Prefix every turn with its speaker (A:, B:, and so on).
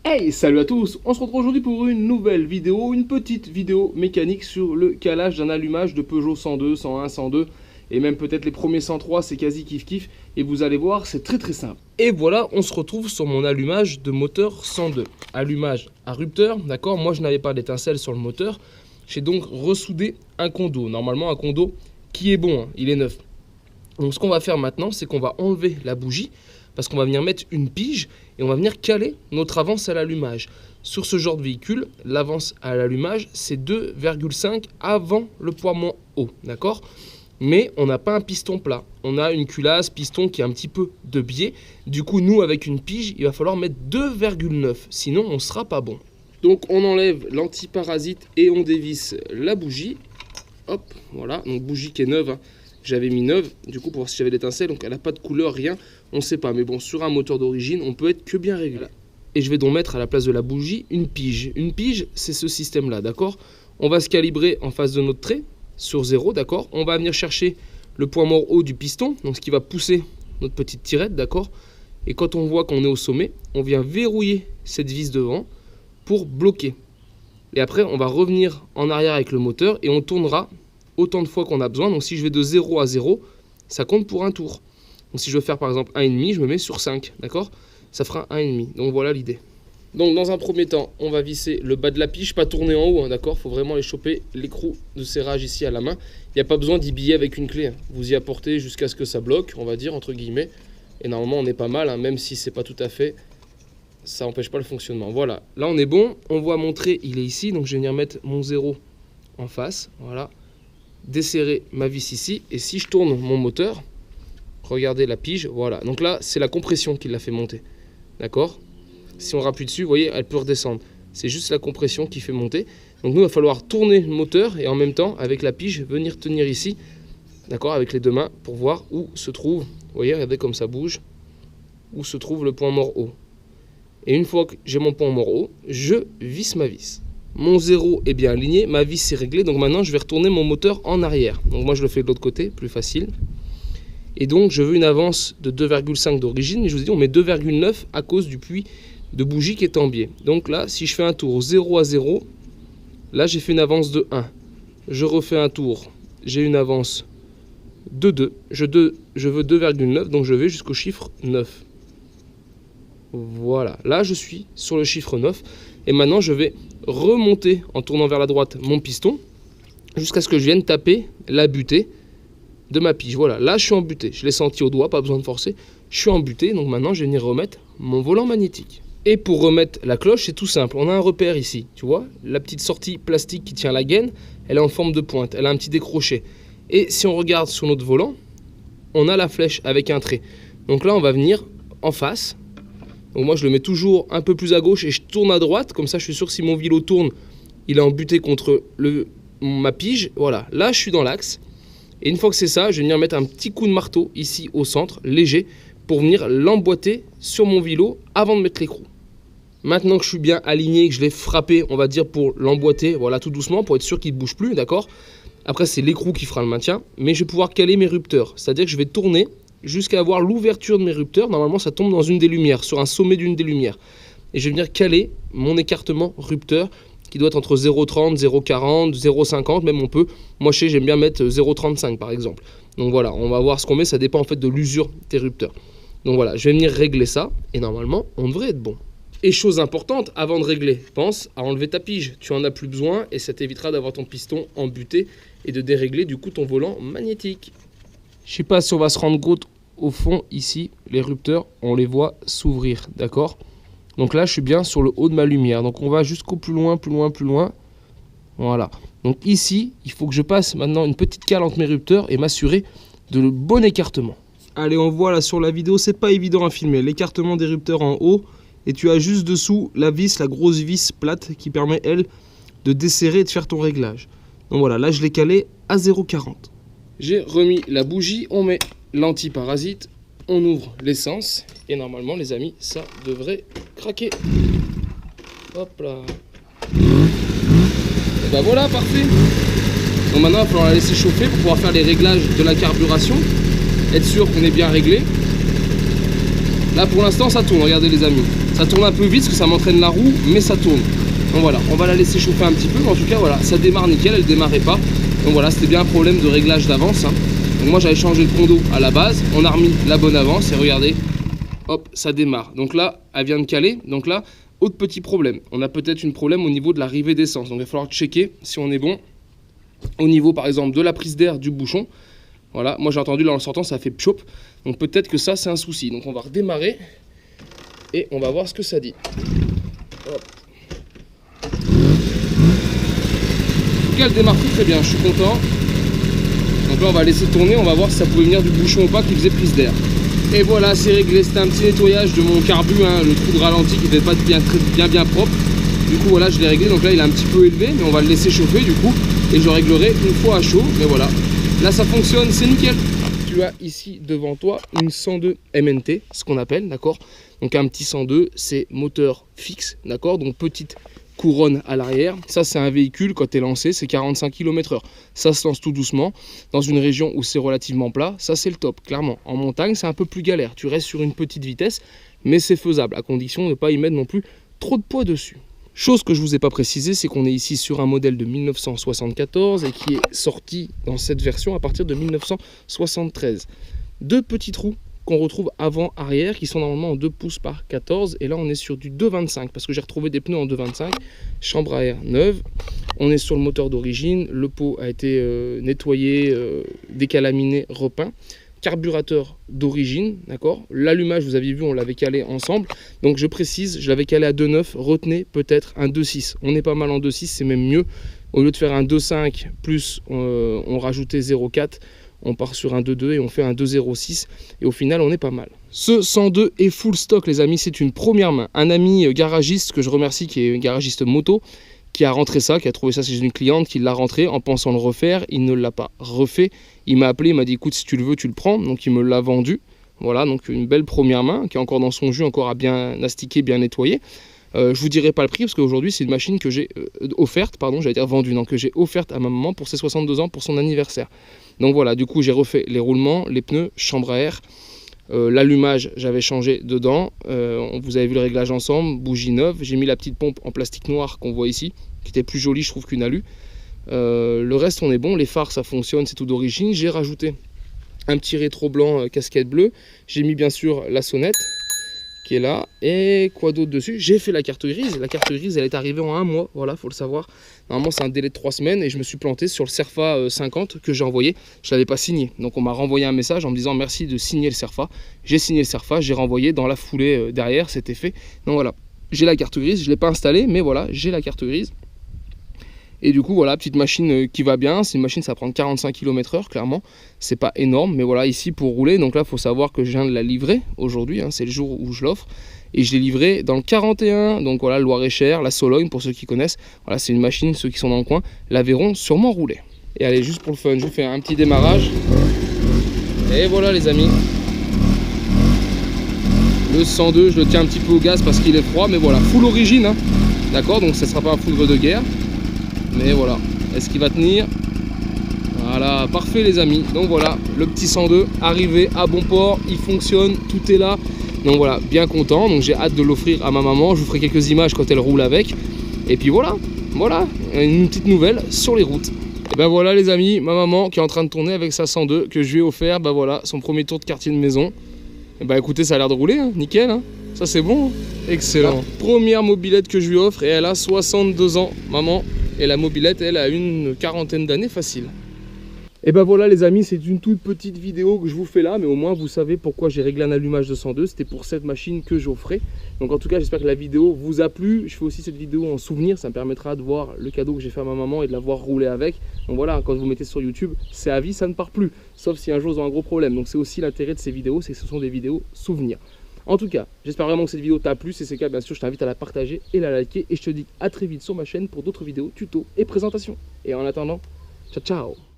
A: Hey, salut à tous! On se retrouve aujourd'hui pour une nouvelle vidéo, une petite vidéo mécanique sur le calage d'un allumage de Peugeot 102, 101, 102 et même peut-être les premiers 103, c'est quasi kiff-kiff et vous allez voir, c'est très simple. Et voilà, on se retrouve sur mon allumage de moteur 102. Allumage à rupteur, d'accord? Moi je n'avais pas d'étincelle sur le moteur, j'ai donc ressoudé un condo. Normalement un condo qui est bon, hein, il est neuf. Donc ce qu'on va faire maintenant, c'est qu'on va enlever la bougie parce qu'on va venir mettre une pige et on va venir caler notre avance à l'allumage. Sur ce genre de véhicule, l'avance à l'allumage, c'est 2,5 avant le poids haut, d'accord? Mais on n'a pas un piston plat, on a une culasse piston qui a un petit peu de biais. Du coup, nous, avec une pige, il va falloir mettre 2,9, sinon on ne sera pas bon. Donc on enlève l'antiparasite et on dévisse la bougie. Hop, voilà, donc bougie qui est neuve, hein. J'avais mis neuve, du coup pour voir si j'avais l'étincelle, donc elle n'a pas de couleur, rien, on ne sait pas. Mais bon, sur un moteur d'origine, on peut être que bien réglé. Et je vais donc mettre à la place de la bougie une pige. Une pige, c'est ce système-là, d'accord? On va se calibrer en face de notre trait, sur 0, d'accord? On va venir chercher le point mort haut du piston, donc ce qui va pousser notre petite tirette, d'accord? Et quand on voit qu'on est au sommet, on vient verrouiller cette vis devant pour bloquer. Et après, on va revenir en arrière avec le moteur et on tournera autant de fois qu'on a besoin. Donc si je vais de 0 à 0, ça compte pour un tour. Donc si je veux faire par exemple 1,5, je me mets sur 5, d'accord? Ça fera 1,5. Donc voilà l'idée. Donc dans un premier temps, on va visser le bas de la pige, pas tourner en haut, hein, d'accord? Il faut vraiment aller choper l'écrou de serrage ici à la main. Il n'y a pas besoin d'y biller avec une clé, hein. Vous y apportez jusqu'à ce que ça bloque, on va dire, entre guillemets. Et normalement, on est pas mal, hein, même si c'est pas tout à fait, ça n'empêche pas le fonctionnement. Voilà, là on est bon. On voit mon trait, il est ici, donc je vais venir mettre mon 0 en face, voilà. Desserrer ma vis ici, et si je tourne mon moteur, regardez la pige, voilà, donc là c'est la compression qui l'a fait monter, d'accord? Si on rappuie dessus, vous voyez, elle peut redescendre, c'est juste la compression qui fait monter. Donc nous il va falloir tourner le moteur et en même temps avec la pige venir tenir ici, d'accord, avec les deux mains pour voir où se trouve, vous voyez, regardez comme ça bouge, où se trouve le point mort haut. Et une fois que j'ai mon point mort haut, je visse ma vis. Mon 0 est bien aligné, ma vis est réglée, donc maintenant je vais retourner mon moteur en arrière. Donc moi je le fais de l'autre côté, plus facile. Et donc je veux une avance de 2,5 d'origine, mais je vous dis on met 2,9 à cause du puits de bougie qui est en biais. Donc là, si je fais un tour 0 à 0, là j'ai fait une avance de 1. Je refais un tour, j'ai une avance de 2. Je veux 2,9, donc je vais jusqu'au chiffre 9. Voilà, là je suis sur le chiffre 9. Et maintenant je vais remonter en tournant vers la droite mon piston jusqu'à ce que je vienne taper la butée de ma pige. Voilà, là je suis en butée, je l'ai senti au doigt, pas besoin de forcer, je suis en butée, donc maintenant je vais venir remettre mon volant magnétique. Et pour remettre la cloche, c'est tout simple, on a un repère ici, tu vois, la petite sortie plastique qui tient la gaine, elle est en forme de pointe, elle a un petit décroché. Et si on regarde sur notre volant, on a la flèche avec un trait. Donc là on va venir en face. Donc moi je le mets toujours un peu plus à gauche et je tourne à droite, comme ça je suis sûr que si mon vélo tourne, il est embuté contre ma pige. Voilà, là je suis dans l'axe. Et une fois que c'est ça, je vais venir mettre un petit coup de marteau ici au centre, léger, pour venir l'emboîter sur mon vélo avant de mettre l'écrou. Maintenant que je suis bien aligné, que je l'ai frappé, on va dire pour l'emboîter, voilà, tout doucement, pour être sûr qu'il ne bouge plus, d'accord? Après c'est l'écrou qui fera le maintien, mais je vais pouvoir caler mes rupteurs, c'est-à-dire que je vais tourner jusqu'à avoir l'ouverture de mes rupteurs. Normalement ça tombe dans une des lumières, sur un sommet d'une des lumières. Et je vais venir caler mon écartement rupteur qui doit être entre 0,30, 0,40, 0,50 même on peut. Moi je sais, j'aime bien mettre 0,35 par exemple. Donc voilà, on va voir ce qu'on met, ça dépend en fait de l'usure des rupteurs. Donc voilà, je vais venir régler ça et normalement on devrait être bon. Et chose importante, avant de régler, pense à enlever ta pige. Tu en as plus besoin et ça t'évitera d'avoir ton piston embuté et de dérégler du coup ton volant magnétique. Je sais pas si on va se rendre compte au fond ici, les rupteurs, on les voit s'ouvrir, d'accord? Donc là, je suis bien sur le haut de ma lumière. Donc on va jusqu'au plus loin, plus loin, plus loin. Voilà. Donc ici, il faut que je passe maintenant une petite cale entre mes rupteurs et m'assurer de le bon écartement. Allez, on voit là sur la vidéo, c'est pas évident à filmer. L'écartement des rupteurs en haut et tu as juste dessous la vis, la grosse vis plate qui permet, elle, de desserrer et de faire ton réglage. Donc voilà, là je l'ai calé à 0,40. J'ai remis la bougie, on met l'antiparasite, on ouvre l'essence et normalement les amis ça devrait craquer. Hop là. Et ben voilà, parfait. Donc maintenant il va falloir la laisser chauffer pour pouvoir faire les réglages de la carburation, être sûr qu'on est bien réglé. Là pour l'instant ça tourne, regardez les amis. Ça tourne un peu vite parce que ça m'entraîne la roue, mais ça tourne. Donc voilà, on va la laisser chauffer un petit peu, mais en tout cas voilà, ça démarre nickel, elle démarrait pas. Donc voilà, c'était bien un problème de réglage d'avance. Hein. Donc moi j'avais changé le condo à la base, on a remis la bonne avance et regardez, hop, ça démarre. Donc là, elle vient de caler, donc là, autre petit problème. On a peut-être un problème au niveau de la rivée d'essence, donc il va falloir checker si on est bon. Au niveau par exemple de la prise d'air du bouchon, voilà, moi j'ai entendu là en sortant ça fait pchop, donc peut-être que ça c'est un souci. Donc on va redémarrer et on va voir ce que ça dit. Hop. Elle démarre très bien, je suis content. Donc là on va laisser tourner, on va voir si ça pouvait venir du bouchon ou pas qui faisait prise d'air. Et voilà, c'est réglé, c'était un petit nettoyage de mon carbu, hein, le trou de ralenti qui n'était pas bien propre. Du coup voilà, je l'ai réglé, donc là il est un petit peu élevé, mais on va le laisser chauffer du coup. Et je réglerai une fois à chaud, mais voilà. Là ça fonctionne, c'est nickel. Tu as ici devant toi une 102 MNT, ce qu'on appelle, d'accord. Donc un petit 102, c'est moteur fixe, d'accord. Donc petite couronne à l'arrière. Ça c'est un véhicule, quand tu es lancé, c'est 45 km/h. Ça se lance tout doucement. Dans une région où c'est relativement plat, ça c'est le top, clairement. En montagne, c'est un peu plus galère. Tu restes sur une petite vitesse, mais c'est faisable, à condition de ne pas y mettre non plus trop de poids dessus. Chose que je ne vous ai pas précisé, c'est qu'on est ici sur un modèle de 1974 et qui est sorti dans cette version à partir de 1973. Deux petits trous qu'on retrouve avant-arrière qui sont normalement en 2 pouces par 14 et là on est sur du 2,25 parce que j'ai retrouvé des pneus en 2,25, chambre à air neuve, on est sur le moteur d'origine, le pot a été nettoyé, décalaminé, repeint. Carburateur d'origine, d'accord. L'allumage, vous aviez vu, on l'avait calé ensemble. Donc je précise, je l'avais calé à 2,9. Retenez peut-être un 2,6. On est pas mal en 2,6, c'est même mieux. Au lieu de faire un 2,5 plus on rajoutait 0,4, on part sur un 2,2 et on fait un 2,06. Et au final, on est pas mal. Ce 102 est full stock, les amis. C'est une première main. Un ami garagiste que je remercie, qui est garagiste moto, qui a rentré ça, qui a trouvé ça chez une cliente, qui l'a rentré en pensant le refaire. Il ne l'a pas refait. Il m'a appelé, il m'a dit écoute, si tu le veux, tu le prends. Donc il me l'a vendu. Voilà, donc une belle première main qui est encore dans son jus, encore à bien astiquer, bien nettoyer. Je vous dirai pas le prix parce qu'aujourd'hui c'est une machine que j'ai offerte, pardon, j'allais dire vendue, non, que j'ai offerte à ma maman pour ses 62 ans, pour son anniversaire. Donc voilà, du coup j'ai refait les roulements, les pneus, chambre à air. L'allumage, j'avais changé dedans. Vous avez vu le réglage ensemble, bougie neuve. J'ai mis la petite pompe en plastique noir qu'on voit ici, qui était plus jolie, je trouve, qu'une alu. Le reste, on est bon. Les phares, ça fonctionne, c'est tout d'origine. J'ai rajouté un petit rétro blanc casquette bleue. J'ai mis bien sûr la sonnette qui est là. Et quoi d'autre dessus? J'ai fait la carte grise. La carte grise, elle est arrivée en 1 mois. Voilà, faut le savoir. Normalement, c'est un délai de 3 semaines et je me suis planté sur le Cerfa 50 que j'ai envoyé. Je ne l'avais pas signé. Donc, on m'a renvoyé un message en me disant merci de signer le Cerfa. J'ai signé le Cerfa, j'ai renvoyé dans la foulée derrière, c'était fait. Donc voilà, j'ai la carte grise. Je ne l'ai pas installée, mais voilà, j'ai la carte grise. Et du coup, voilà, petite machine qui va bien. C'est une machine, ça va prendre 45 km/h, clairement. C'est pas énorme, mais voilà, ici pour rouler. Donc là, il faut savoir que je viens de la livrer aujourd'hui. Hein, c'est le jour où je l'offre. Et je l'ai livrée dans le 41. Donc voilà, Loir-et-Cher, la Sologne, pour ceux qui connaissent. Voilà, c'est une machine, ceux qui sont dans le coin la verront sûrement rouler. Et allez, juste pour le fun, je fais un petit démarrage. Et voilà, les amis. Le 102, je le tiens un petit peu au gaz parce qu'il est froid. Mais voilà, full origine. Hein, d'accord, donc ça ne sera pas un foudre de guerre. Mais voilà, est-ce qu'il va tenir? Voilà, parfait les amis. Donc voilà, le petit 102 arrivé à bon port, il fonctionne, tout est là. Donc voilà, bien content. Donc j'ai hâte de l'offrir à ma maman. Je vous ferai quelques images quand elle roule avec. Et puis voilà, une petite nouvelle sur les routes. Et ben voilà les amis, ma maman qui est en train de tourner avec sa 102 que je lui ai offert. Ben voilà, son premier tour de quartier de maison. Et ben écoutez, ça a l'air de rouler, hein, nickel. Hein. Ça c'est bon, hein. Excellent. La première mobilette que je lui offre et elle a 62 ans, maman. Et la mobilette, elle a une quarantaine d'années facile. Et ben voilà les amis, c'est une toute petite vidéo que je vous fais là, mais au moins vous savez pourquoi j'ai réglé un allumage de 102. C'était pour cette machine que j'offrais. Donc en tout cas, j'espère que la vidéo vous a plu. Je fais aussi cette vidéo en souvenir, ça me permettra de voir le cadeau que j'ai fait à ma maman et de la voir rouler avec. Donc voilà, quand vous mettez sur YouTube, c'est à vie, ça ne part plus. Sauf si un jour ils ont un gros problème. Donc c'est aussi l'intérêt de ces vidéos, c'est que ce sont des vidéos souvenirs. En tout cas, j'espère vraiment que cette vidéo t'a plu. Si c'est le cas, bien sûr, je t'invite à la partager et la liker. Et je te dis à très vite sur ma chaîne pour d'autres vidéos, tutos et présentations. Et en attendant, ciao ciao!